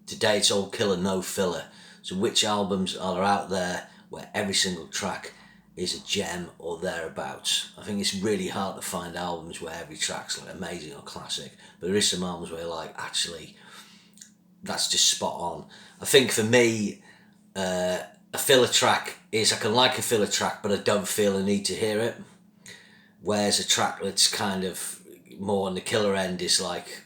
today it's all killer, no filler. So which albums are out there where every single track is a gem or thereabouts? I think it's really hard to find albums where every track's like amazing or classic, but there is some albums where you're like, actually, that's just spot on. I think for me, a filler track is, I can like a filler track, but I don't feel a need to hear it. Whereas a track that's kind of more on the killer end is like,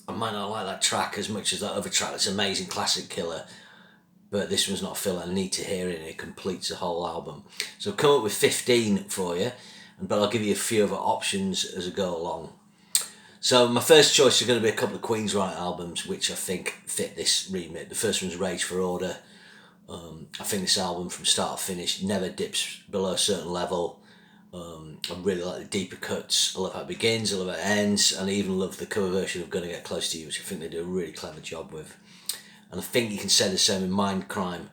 I might not like that track as much as that other track that's amazing classic killer, but this one's not a filler, I need to hear it and it completes the whole album. So I've come up with 15 for you, but I'll give you a few other options as I go along. So my first choice is going to be a couple of Queensryche albums which I think fit this remit. The first one's Rage for Order. I think this album from start to finish never dips below a certain level. I really like the deeper cuts. I love how it begins, I love how it ends, and I even love the cover version of Gonna Get Close to You, which I think they do a really clever job with. And I think you can say the same in Mindcrime.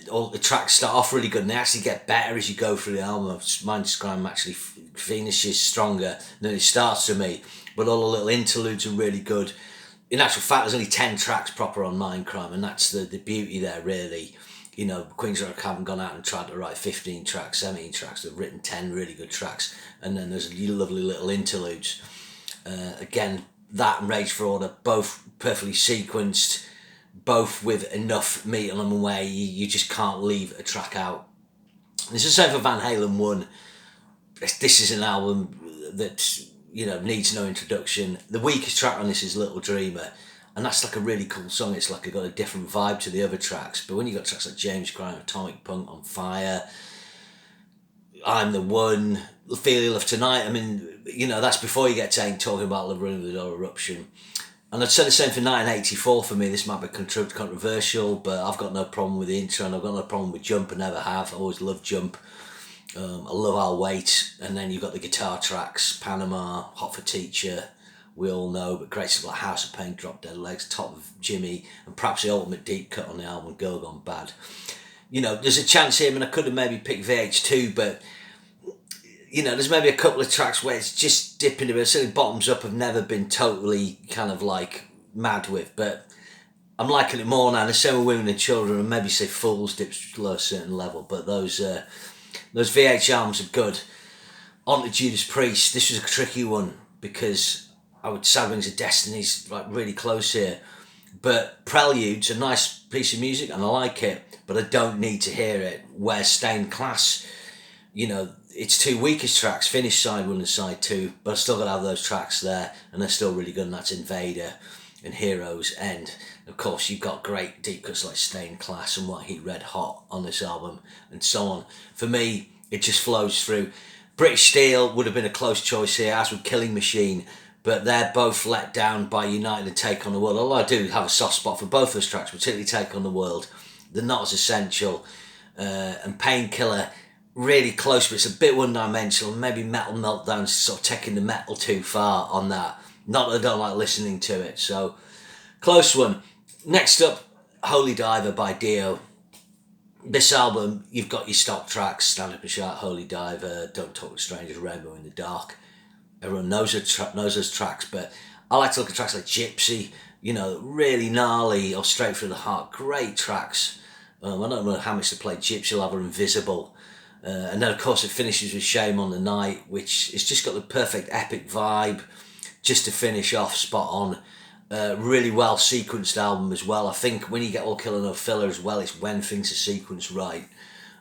All the tracks start off really good and they actually get better as you go through the album. Mindcrime actually finishes stronger than it starts to me, but all the little interludes are really good. In actual fact, there's only 10 tracks proper on Mindcrime, and that's the beauty there, really. You know, Queensryche haven't gone out and tried to write 15 tracks, 17 tracks. They've written 10 really good tracks, and then there's lovely little interludes. Again, that and Rage for Order, both perfectly sequenced, both with enough meat on them where you just can't leave a track out. And it's the same for Van Halen 1. This is an album that, you know, needs no introduction. The weakest track on this is Little Dreamer, and that's like a really cool song. It's like it got a different vibe to the other tracks. But when you got tracks like James Grime, Atomic Punk, On Fire, I'm the One, Feel Your Love Tonight, I mean, you know, that's before you get to Ain't Talking About Love Running with All Eruption. And I'd say the same for 1984 for me. This might be controversial, but I've got no problem with the intro, and I've got no problem with Jump, I never have. I always loved Jump. I love I'll Wait, and then you've got the guitar tracks, Panama, Hot for Teacher, we all know, but great stuff like House of Pain, Drop Dead Legs, Top of Jimmy, and perhaps the ultimate deep cut on the album, Girl Gone Bad. You know, there's a chance here, I mean, I could have maybe picked VH2, but, you know, there's maybe a couple of tracks where it's just dipping a bit. Certainly Bottoms Up have never been totally kind of like mad with, but I'm liking it more now. The same with Women and Children, and maybe say Fools dips below a certain level, but those VH albums are good. On to Judas Priest. This was a tricky one because I would Sad Wings of Destiny's like really close here, but Prelude's a nice piece of music and I like it, but I don't need to hear it. Where Stained Class, you know, its two weakest tracks finish side 1 and side 2, but I still got to have those tracks there, and they're still really good, and that's Invader and Heroes End. Of course, you've got great deep cuts like Stained Class and What Heat Red Hot on this album, and so on. For me, it just flows through. British Steel would have been a close choice here, as would Killing Machine, but they're both let down by United and Take on the World. Although I do have a soft spot for both those tracks, particularly Take on the World, they're not as essential. And Painkiller, really close, but it's a bit one-dimensional. Maybe Metal Meltdown's sort of taking the metal too far on that. Not that I don't like listening to it, so close one. Next up, Holy Diver by Dio. This album, you've got your stock tracks, Stand Up and Shout, Holy Diver, Don't Talk to Strangers, Rainbow in the Dark. Everyone knows those tracks, but I like to look at tracks like Gypsy, you know, really gnarly or Straight Through the Heart. Great tracks. I don't know how much they play Gypsy Love or Invisible. And then, of course, it finishes with Shame on the Night, which it's just got the perfect epic vibe just to finish off spot on. Really well sequenced album as well. I think when you get All Killer No Filler as well, it's when things are sequenced right.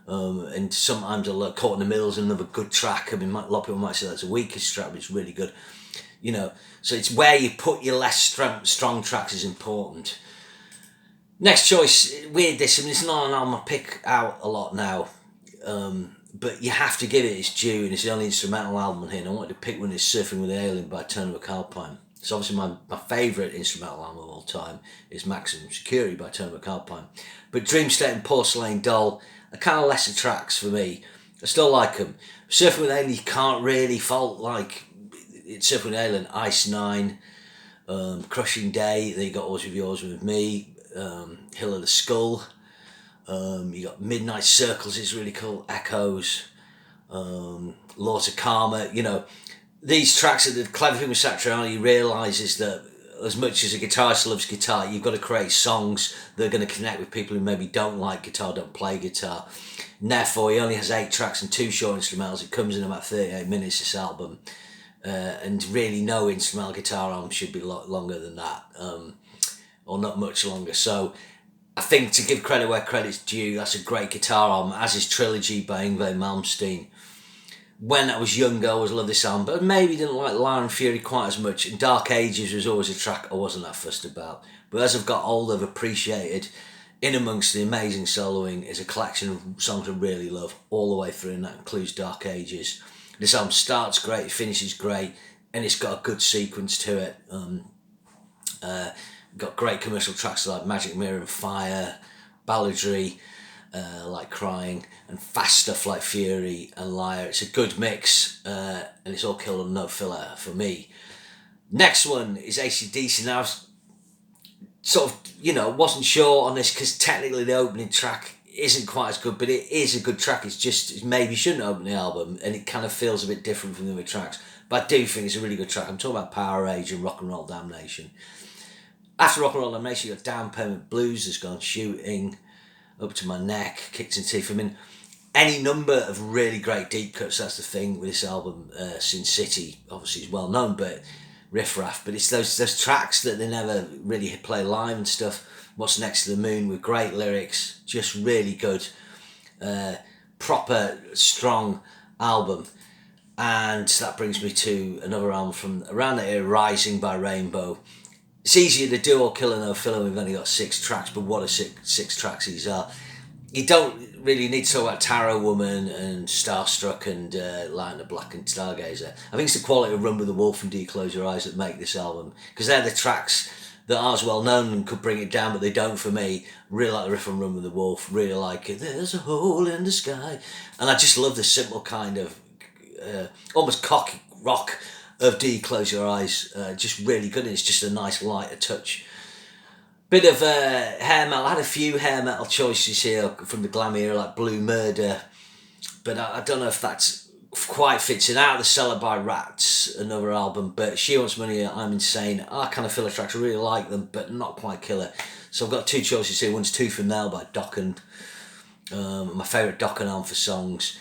And sometimes Caught in the Middle is another good track. I mean, a lot of people might say that's a weakest track, but it's really good. You know, so it's where you put your less strong tracks is important. Next choice, weird this. I mean, it's not an album I pick out a lot now. But you have to give it its due, and it's the only instrumental album on here, and I wanted to pick one, is Surfing with the Alien by Turner McAlpine. So obviously my favourite instrumental album of all time is Maximum Security by Turner McAlpine. But Dream State and Porcelain Doll are kind of lesser tracks for me. I still like them. Surfing with the Alien, you can't really fault, like, it's Surfing with the Alien, Ice Nine, Crushing Day, then you got Always With Yours With Me, Hill of the Skull, you got Midnight Circles is really cool, Echoes, Laws of Karma. You know, these tracks are the clever thing with Satriani. He realises that as much as a guitarist loves guitar, you've got to create songs that are going to connect with people who maybe don't like guitar, don't play guitar. And therefore, he only has 8 tracks and 2 short instrumentals. It comes in about 38 minutes, this album. And really no instrumental guitar album should be longer than that, or not much longer. So I think, to give credit where credit's due, that's a great guitar album, as is Trilogy by Yngwie Malmsteen. When I was younger, I always loved this album, but maybe didn't like Liar and Fury quite as much. And Dark Ages was always a track I wasn't that fussed about. But as I've got older, I've appreciated, in amongst the amazing soloing, is a collection of songs I really love all the way through, and that includes Dark Ages. This album starts great, it finishes great, and it's got a good sequence to it. Got great commercial tracks like Magic Mirror and Fire, Balladry, like Crying, and fast stuff like Fury and Liar. It's a good mix, and it's all killed on no filler for me. Next one is AC/DC. Now, I was sort of, wasn't sure on this because technically the opening track isn't quite as good, but it is a good track. It's just, it maybe shouldn't open the album, and it kind of feels a bit different from the other tracks. But I do think it's a really good track. I'm talking about Power Age and Rock and Roll Damnation. After Rock and Roll Damnation, you've got Down Payment Blues has gone shooting, Up to My Neck, Kicks and Teeth. I mean, any number of really great deep cuts. That's the thing with this album. Sin City, obviously, is well known, but Riff Raff. But it's those tracks that they never really play live and stuff. What's Next to the Moon, with great lyrics, just really good, proper, strong album. And that brings me to another album from around that era, Rising by Rainbow. It's easier to do or kill no filler. We've only got 6 tracks, but what a six tracks these are. You don't really need to talk about Tarot Woman and Starstruck and Light in the Black and Stargazer. I think it's the quality of Run with the Wolf and Do You Close Your Eyes that make this album, because they're the tracks that are as well known and could bring it down, but they don't for me. Really like the riff on Run with the Wolf, really like it. There's a hole in the sky. And I just love the simple kind of almost cocky rock of Do You Close Your Eyes. Just really good, and it's just a nice lighter touch. Bit of hair metal. I had a few hair metal choices here from the glam era, like Blue Murder, but I don't know if that's quite fits in. Out of the Cellar by Rats, another album, but She Wants Money, I'm Insane are kind of filler tracks. I really like them, but not quite killer. So I've got 2 choices here. One's Tooth and Nail by Dokken, my favourite Dokken album for songs.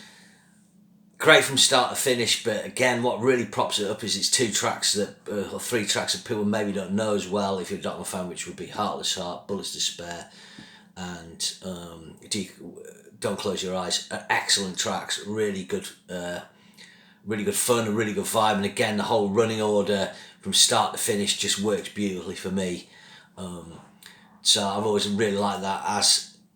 Great from start to finish, but again, what really props it up is it's 2 tracks that, or 3 tracks that people maybe don't know as well if you're a Dokken fan, which would be Heartless Heart, Bullets to Spare, and Don't Close Your Eyes. Excellent tracks, really good fun, a really good vibe, and again, the whole running order from start to finish just works beautifully for me. So I've always really liked that,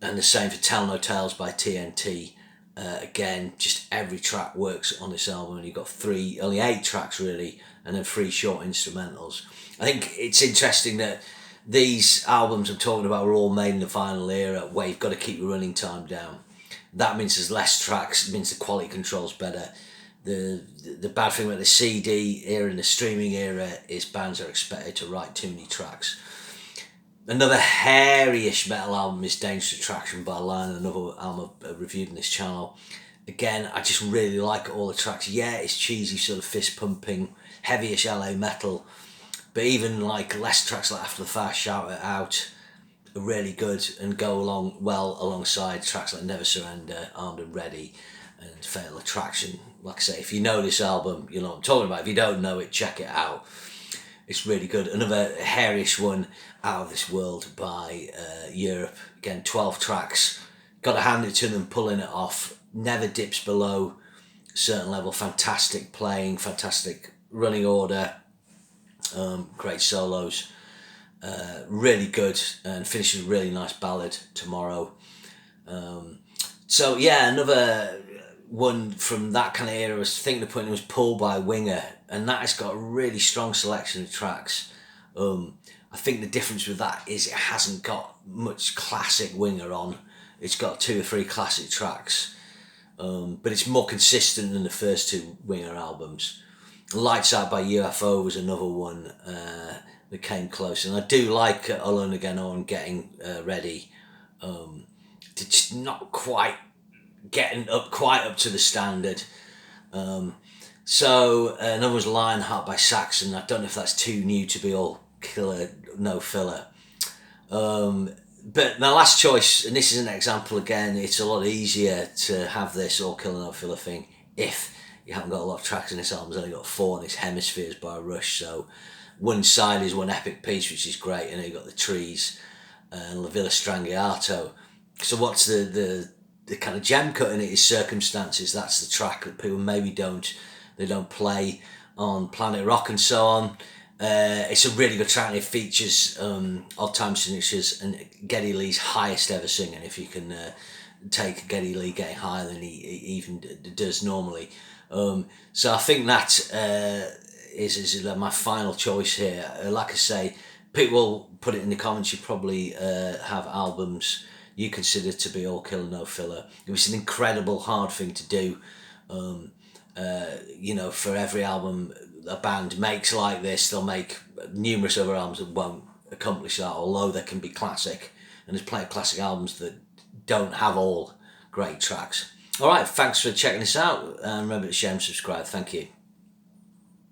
and the same for Tell No Tales by TNT. Again, just every track works on this album, and you've got only 8 tracks really, and then 3 short instrumentals. I think it's interesting that these albums I'm talking about were all made in the vinyl era, where you've got to keep your running time down. That means there's less tracks, it means the quality control's better. The bad thing about the CD era and the streaming era is bands are expected to write too many tracks. Another hairy-ish metal album is Dangerous Attraction by Lion, another album I've reviewed on this channel. Again, I just really like all the tracks. Yeah, it's cheesy, sort of fist-pumping, heavy-ish LA metal, but even like less tracks like After the Fire, Shout It Out are really good and go along well alongside tracks like Never Surrender, Armed and Ready, and Fatal Attraction. Like I say, if you know this album, you know what I'm talking about. If you don't know it, check it out. It's really good. Another hairish one, Out of This World by Europe. Again, 12 tracks. Got to hand it to them, pulling it off. Never dips below a certain level. Fantastic playing, fantastic running order. Great solos. Really good, and finishes a really nice ballad, Tomorrow. So yeah, another one from that kind of era, I was thinking of putting was Pull by Winger, and that has got a really strong selection of tracks. I think the difference with that is it hasn't got much classic Winger on. It's got 2 or 3 classic tracks, but it's more consistent than the first 2 Winger albums. Lights Out by UFO was another one that came close, and I do like Alone Again on Getting Ready. It's not quite getting quite up to the standard. So another was Lionheart by Saxon. I don't know if that's too new to be all killer, no filler. But my last choice, and this is an example again, it's a lot easier to have this all killer no filler thing if you haven't got a lot of tracks in this album. It's only got 4 and it's Hemispheres by Rush, so one side is one epic piece, which is great, and then you've got the Trees and La Villa Strangiato. So what's the kind of gem cut in it is Circumstances. That's the track that people maybe don't play on Planet Rock and so on. It's a really good track, and it features Odd Time Signatures and Geddy Lee's highest ever singing, if you can take Geddy Lee getting higher than he even does normally. So I think that is my final choice here. Like I say, people put it in the comments, you probably have albums you consider to be all killer no filler. It was an incredible hard thing to do. For every album a band makes like this, they'll make numerous other albums that won't accomplish that, although there can be classic, and there's plenty of classic albums that don't have all great tracks. Alright, thanks for checking this out, and remember to share and subscribe. Thank you.